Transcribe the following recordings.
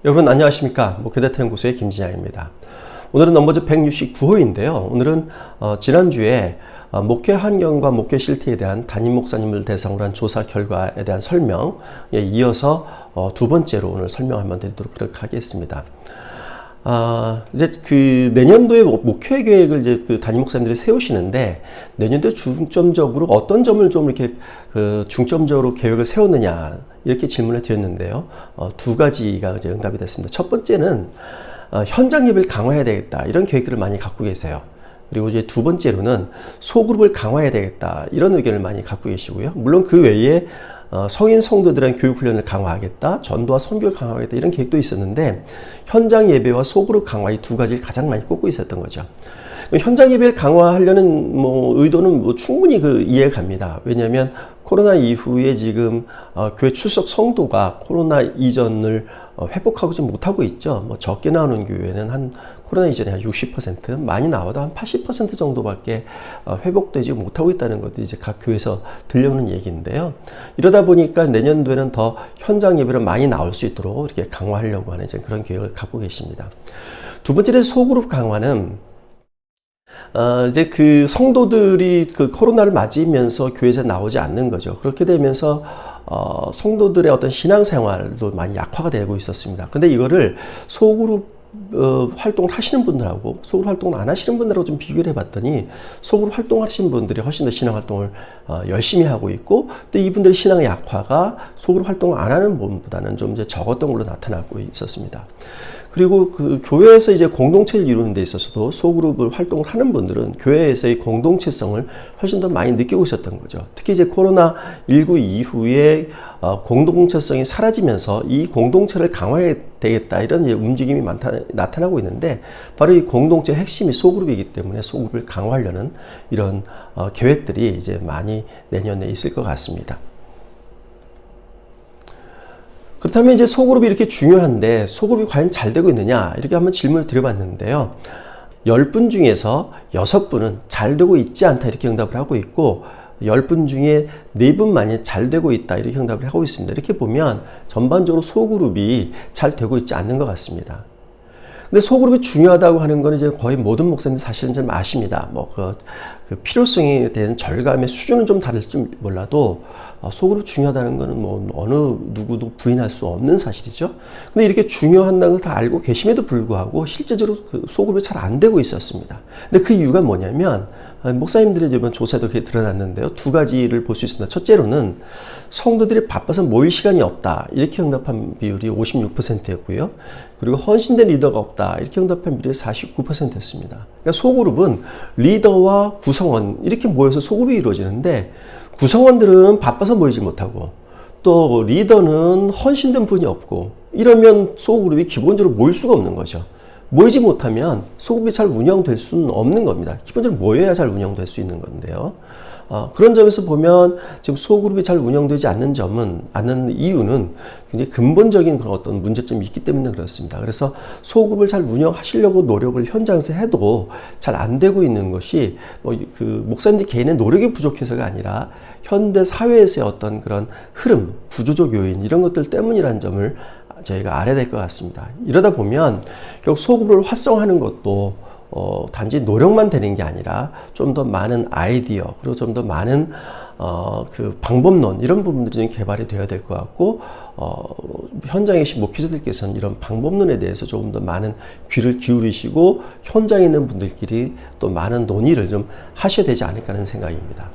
여러분 안녕하십니까? 목회대타연구소의 김진양입니다. 오늘은 넘버즈 169호인데요. 오늘은 지난주에 목회 환경과 목회 실태에 대한 담임 목사님을 대상으로 한 조사 결과에 대한 설명에 이어서 두 번째로 오늘 설명 한번 드리도록 하겠습니다. 이제 그 내년도에 목회 계획을 이제 그 담임 목사님들이 세우시는데 내년도에 중점적으로 어떤 점을 좀 이렇게 중점적으로 계획을 세웠느냐 이렇게 질문을 드렸는데요. 두 가지가 이제 응답이 됐습니다. 첫 번째는 현장 예배를 강화해야 되겠다 이런 계획들을 많이 갖고 계세요. 그리고 이제 두 번째로는 소그룹을 강화해야 되겠다 이런 의견을 많이 갖고 계시고요. 물론 그 외에 성인 성도들의 교육훈련을 강화하겠다, 전도와 선교를 강화하겠다 이런 계획도 있었는데 현장 예배와 소그룹 강화 이 두 가지를 가장 많이 꼽고 있었던 거죠. 현장 예배를 강화하려는 의도는 충분히 이해가 갑니다. 왜냐하면 코로나 이후에 지금 교회 출석 성도가 코로나 이전을 회복하고 좀 못하고 있죠. 적게 나오는 교회는 한 코로나 이전에 한 60%, 많이 나와도 한 80% 정도밖에 회복되지 못하고 있다는 것들이 이제 각 교회에서 들려오는 얘기인데요. 이러다 보니까 내년도에는 더 현장 예배를 많이 나올 수 있도록 이렇게 강화하려고 하는 이제 그런 계획을 갖고 계십니다. 두 번째는 소그룹 강화는 이제 그 성도들이 코로나를 맞으면서 교회에서 나오지 않는 거죠. 그렇게 되면서 성도들의 어떤 신앙생활도 많이 약화가 되고 있었습니다. 근데 이거를 소그룹 활동을 하시는 분들하고 소그룹 활동을 안 하시는 분들하고 좀 비교를 해봤더니 소그룹 활동하시는 분들이 훨씬 더 신앙 활동을 열심히 하고 있고 또 이분들의 신앙의 약화가 소그룹 활동을 안 하는 분보다는 좀 이제 적었던 걸로 나타나고 있었습니다. 그리고 교회에서 이제 공동체를 이루는 데 있어서도 소그룹을 활동을 하는 분들은 교회에서의 공동체성을 훨씬 더 많이 느끼고 있었던 거죠. 특히 이제 코로나19 이후에 공동체성이 사라지면서 이 공동체를 강화해야 되겠다 이런 움직임이 나타나고 있는데 바로 이 공동체의 핵심이 소그룹이기 때문에 소그룹을 강화하려는 이런 계획들이 이제 많이 내년에 있을 것 같습니다. 그렇다면 이제 소그룹이 이렇게 중요한데 소그룹이 과연 잘 되고 있느냐 이렇게 한번 질문을 드려봤는데요. 10분 중에서 6분은 잘 되고 있지 않다 이렇게 응답을 하고 있고 10분 중에 4분만이 잘 되고 있다 이렇게 응답을 하고 있습니다. 이렇게 보면 전반적으로 소그룹이 잘 되고 있지 않는 것 같습니다. 근데 소그룹이 중요하다고 하는 건 이제 거의 모든 목사님들 사실은 좀 아십니다. 그 필요성에 대한 절감의 수준은 좀 다를지 몰라도 소그룹 중요하다는 거는 어느 누구도 부인할 수 없는 사실이죠. 근데 이렇게 중요한다는 걸 다 알고 계심에도 불구하고 실제적으로 소그룹이 잘 안 되고 있었습니다. 근데 그 이유가 뭐냐면 목사님들의 이번 조사에도 그게 드러났는데요. 두 가지를 볼 수 있습니다. 첫째로는 성도들이 바빠서 모일 시간이 없다 이렇게 응답한 비율이 56%였고요. 그리고 헌신된 리더가 없다 이렇게 응답한 비율이 49%였습니다. 그러니까 소그룹은 리더와 구성원 이렇게 모여서 소그룹이 이루어지는데 구성원들은 바빠서 모이지 못하고 또 리더는 헌신된 분이 없고 이러면 소그룹이 기본적으로 모일 수가 없는 거죠. 모이지 못하면 소그룹이 잘 운영될 수는 없는 겁니다. 기본적으로 모여야 잘 운영될 수 있는 건데요. 그런 점에서 보면 지금 소그룹이 잘 운영되지 않는 이유는 굉장히 근본적인 그런 어떤 문제점이 있기 때문에 그렇습니다. 그래서 소그룹을 잘 운영하시려고 노력을 현장에서 해도 잘 안 되고 있는 것이 목사님들 개인의 노력이 부족해서가 아니라 현대 사회에서의 어떤 그런 흐름, 구조적 요인 이런 것들 때문이라는 점을 저희가 알아야 될 것 같습니다. 이러다 보면 결국 소그룹을 활성화하는 것도 단지 노력만 되는 게 아니라 좀 더 많은 아이디어 그리고 좀 더 많은 그 방법론 이런 부분들이 개발이 되어야 될 것 같고 현장에 계신 목회자들께서는 이런 방법론에 대해서 조금 더 많은 귀를 기울이시고 현장에 있는 분들끼리 또 많은 논의를 좀 하셔야 되지 않을까 하는 생각입니다.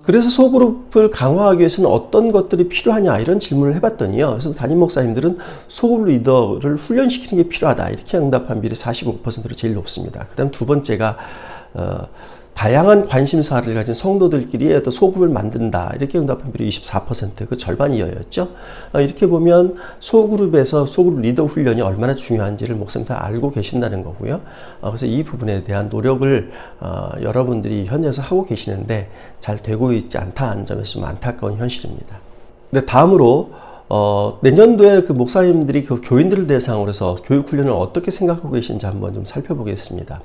그래서 소그룹을 강화하기 위해서는 어떤 것들이 필요하냐 이런 질문을 해봤더니요. 그래서 담임 목사님들은 소그룹 리더를 훈련시키는 게 필요하다 이렇게 응답한 비율이 45%로 제일 높습니다. 그 다음 두 번째가 다양한 관심사를 가진 성도들끼리 어떤 소그룹을 만든다 이렇게 응답한 비율이 24%, 그 절반이 이어였죠. 이렇게 보면 소그룹에서 소그룹 리더 훈련이 얼마나 중요한지를 목사님 다 알고 계신다는 거고요. 그래서 이 부분에 대한 노력을 여러분들이 현장에서 하고 계시는데 잘 되고 있지 않다는 점에서 좀 안타까운 현실입니다. 근데 다음으로 내년도에 그 목사님들이 그 교인들을 대상으로 해서 교육 훈련을 어떻게 생각하고 계신지 한번 좀 살펴보겠습니다.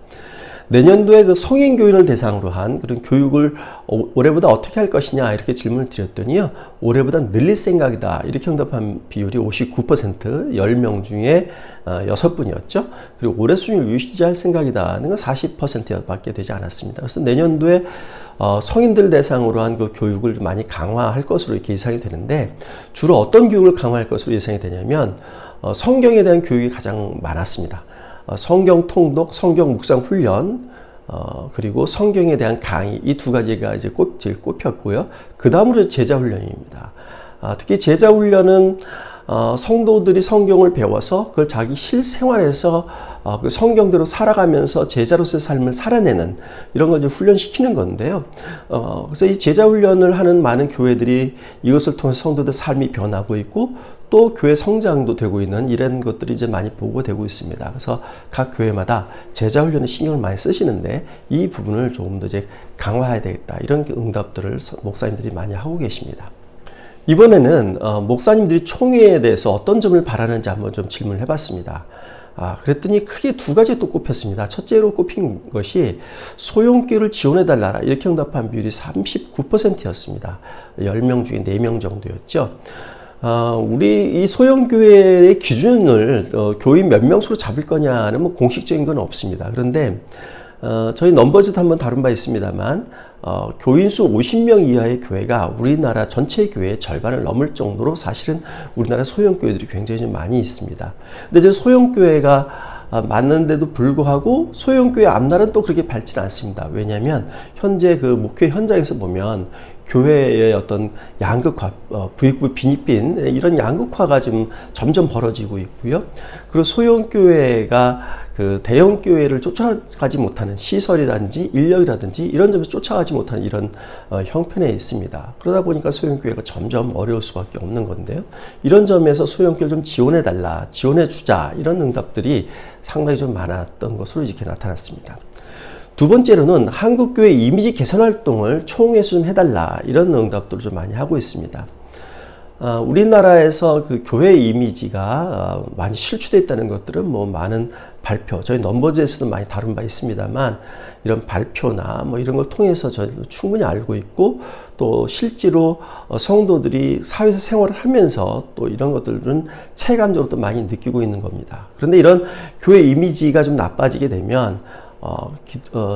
내년도에 그 성인 교인을 대상으로 한 그런 교육을 올해보다 어떻게 할 것이냐 이렇게 질문을 드렸더니요. 올해보다 늘릴 생각이다. 이렇게 응답한 비율이 59%, 10명 중에 6분이었죠. 그리고 올해 수준을 유지할 생각이다는 건 40%밖에 되지 않았습니다. 그래서 내년도에 성인들 대상으로 한 그 교육을 좀 많이 강화할 것으로 이렇게 예상이 되는데, 주로 어떤 교육을 강화할 것으로 예상이 되냐면 성경에 대한 교육이 가장 많았습니다. 성경 통독, 성경 묵상 훈련, 그리고 성경에 대한 강의, 이 두 가지가 이제 제일 꼽혔고요. 그 다음으로 제자 훈련입니다. 특히 제자 훈련은 성도들이 성경을 배워서 그걸 자기 실생활에서 그 성경대로 살아가면서 제자로서의 삶을 살아내는 이런 걸 이제 훈련시키는 건데요. 그래서 이 제자 훈련을 하는 많은 교회들이 이것을 통해서 성도들 삶이 변하고 있고, 또 교회 성장도 되고 있는 이런 것들이 이제 많이 보고되고 있습니다. 그래서 각 교회마다 제자 훈련에 신경을 많이 쓰시는데, 이 부분을 조금 더 이제 강화해야 되겠다, 이런 응답들을 목사님들이 많이 하고 계십니다. 이번에는 목사님들이 총회에 대해서 어떤 점을 바라는지 한번 좀 질문을 해봤습니다. 그랬더니 크게 두 가지 또 꼽혔습니다. 첫째로 꼽힌 것이 소형교회를 지원해달라, 이렇게 응답한 비율이 39%였습니다. 10명 중에 4명 정도였죠. 우리 이 소형교회의 기준을 교인 몇 명 수로 잡을 거냐는 뭐 공식적인 건 없습니다. 그런데 저희 넘버즈도 한번 다룬 바 있습니다만, 교인 수 50명 이하의 교회가 우리나라 전체 교회의 절반을 넘을 정도로 사실은 우리나라 소형교회들이 굉장히 좀 많이 있습니다. 근데 이제 소형교회가 많은데도 불구하고 소형교회 앞날은 또 그렇게 밝지는 않습니다. 왜냐하면 현재 그 목회 현장에서 보면 교회의 어떤 양극화, 부익부 빈익빈, 이런 양극화가 좀 점점 벌어지고 있고요. 그리고 소형교회가 그 대형교회를 쫓아가지 못하는 시설이라든지 인력이라든지 이런 점에서 쫓아가지 못하는 이런 형편에 있습니다. 그러다 보니까 소형교회가 점점 어려울 수밖에 없는 건데요. 이런 점에서 소형교회를 좀 지원해달라, 지원해주자, 이런 응답들이 상당히 좀 많았던 것으로 이렇게 나타났습니다. 두 번째로는 한국교회 이미지 개선 활동을 총회에서 좀 해달라, 이런 응답들을 좀 많이 하고 있습니다. 우리나라에서 그 교회 이미지가 많이 실추되어 있다는 것들은 뭐 많은 발표, 저희 넘버즈에서도 많이 다룬 바 있습니다만, 이런 발표나 뭐 이런 걸 통해서 저희도 충분히 알고 있고, 또 실제로 성도들이 사회에서 생활을 하면서 또 이런 것들은 체감적으로 또 많이 느끼고 있는 겁니다. 그런데 이런 교회 이미지가 좀 나빠지게 되면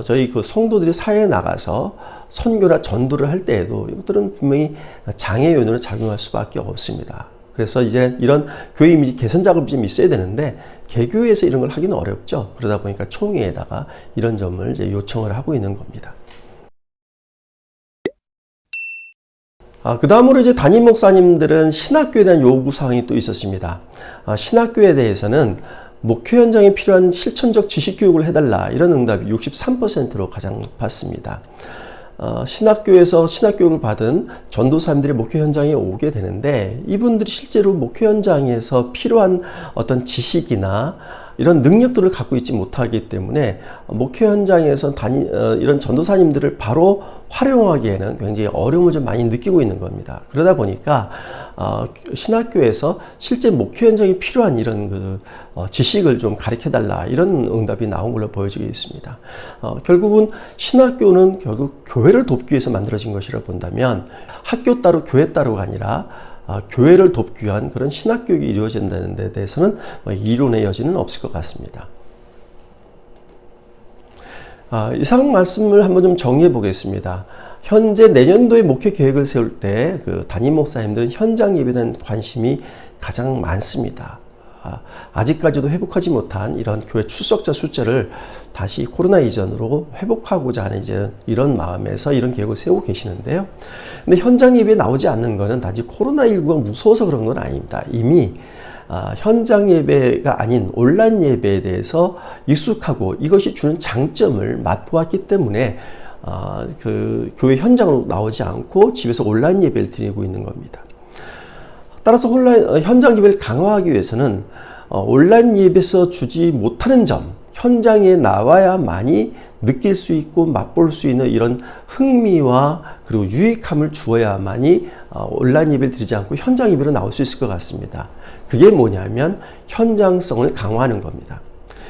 저희 그 성도들이 사회에 나가서 선교나 전도를 할 때에도 이것들은 분명히 장애 요인으로 작용할 수밖에 없습니다. 그래서 이제 이런 교회 이미지 개선 작업이 좀 있어야 되는데, 개교회에서 이런 걸 하기는 어렵죠. 그러다 보니까 총회에다가 이런 점을 이제 요청을 하고 있는 겁니다. 그 다음으로 이제 담임 목사님들은 신학교에 대한 요구사항이 또 있었습니다. 신학교에 대해서는 목회 현장에 필요한 실천적 지식 교육을 해달라, 이런 응답이 63%로 가장 높았습니다. 신학교에서 신학교육을 받은 전도사님들이 목회 현장에 오게 되는데, 이분들이 실제로 목회 현장에서 필요한 어떤 지식이나 이런 능력들을 갖고 있지 못하기 때문에 목회 현장에서 이런 전도사님들을 바로 활용하기에는 굉장히 어려움을 좀 많이 느끼고 있는 겁니다. 그러다 보니까 신학교에서 실제 목회 현장에 필요한 이런 지식을 좀 가르쳐달라, 이런 응답이 나온 걸로 보여지고 있습니다. 결국은 신학교는 결국 교회를 돕기 위해서 만들어진 것이라고 본다면, 학교 따로 교회 따로가 아니라 교회를 돕기 위한 그런 신학교육이 이루어진다는 데 대해서는 이론의 여지는 없을 것 같습니다. 이상 말씀을 한번 좀 정리해 보겠습니다. 현재 내년도에 목회 계획을 세울 때 그 담임 목사님들은 현장 예배에 대한 관심이 가장 많습니다. 아직까지도 회복하지 못한 이런 교회 출석자 숫자를 다시 코로나 이전으로 회복하고자 하는 이제 이런 마음에서 이런 계획을 세우고 계시는데요. 근데 현장 예배에 나오지 않는 것은 단지 코로나19가 무서워서 그런 건 아닙니다. 이미 현장 예배가 아닌 온라인 예배에 대해서 익숙하고 이것이 주는 장점을 맛보았기 때문에 그 교회 현장으로 나오지 않고 집에서 온라인 예배를 드리고 있는 겁니다. 따라서 현장 예배를 강화하기 위해서는 온라인 예배에서 주지 못하는 점, 현장에 나와야만이 느낄 수 있고 맛볼 수 있는 이런 흥미와 그리고 유익함을 주어야만이 온라인 예배를 드리지 않고 현장 예배로 나올 수 있을 것 같습니다. 그게 뭐냐면 현장성을 강화하는 겁니다.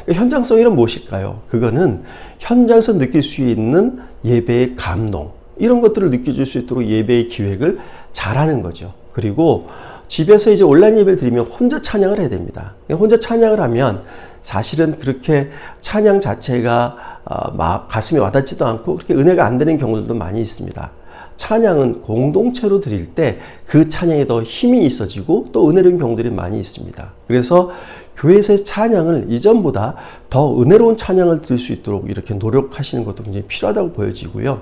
현장성이란 무엇일까요? 그거는 현장에서 느낄 수 있는 예배의 감동, 이런 것들을 느껴줄 수 있도록 예배의 기획을 잘하는 거죠. 그리고 집에서 이제 온라인 예배를 드리면 혼자 찬양을 해야 됩니다. 혼자 찬양을 하면 사실은 그렇게 찬양 자체가 막 가슴에 와닿지도 않고 그렇게 은혜가 안 되는 경우들도 많이 있습니다. 찬양은 공동체로 드릴 때 그 찬양에 더 힘이 있어지고 또 은혜로운 경우들이 많이 있습니다. 그래서 교회에서의 찬양을 이전보다 더 은혜로운 찬양을 드릴 수 있도록 이렇게 노력하시는 것도 굉장히 필요하다고 보여지고요.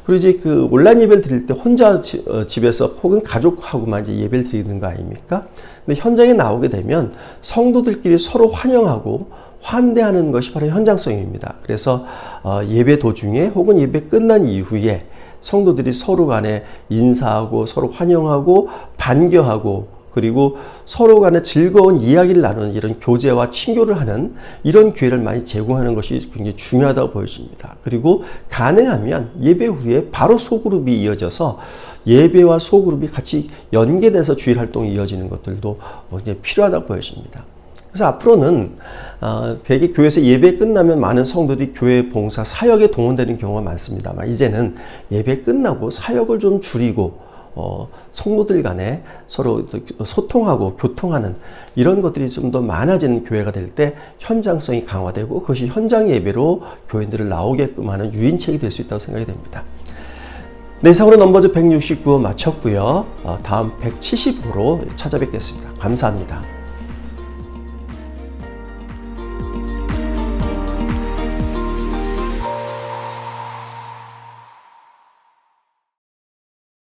그리고 이제 그 온라인 예배를 드릴 때 혼자 집에서 혹은 가족하고만 이제 예배를 드리는 거 아닙니까? 근데 현장에 나오게 되면 성도들끼리 서로 환영하고 환대하는 것이 바로 현장성입니다. 그래서 예배 도중에 혹은 예배 끝난 이후에 성도들이 서로 간에 인사하고 서로 환영하고 반겨하고 그리고 서로 간에 즐거운 이야기를 나누는 이런 교제와 친교를 하는 이런 기회를 많이 제공하는 것이 굉장히 중요하다고 보여집니다. 그리고 가능하면 예배 후에 바로 소그룹이 이어져서 예배와 소그룹이 같이 연계돼서 주일 활동이 이어지는 것들도 굉장히 필요하다고 보여집니다. 그래서 앞으로는 대개 교회에서 예배 끝나면 많은 성도들이 교회 봉사 사역에 동원되는 경우가 많습니다만 이제는 예배 끝나고 사역을 좀 줄이고 성도들 간에 서로 소통하고 교통하는 이런 것들이 좀 더 많아지는 교회가 될 때 현장성이 강화되고 그것이 현장 예배로 교인들을 나오게끔 하는 유인책이 될 수 있다고 생각이 됩니다. 네, 이상으로 넘버즈 169호 마쳤고요. 다음 175로 찾아뵙겠습니다. 감사합니다.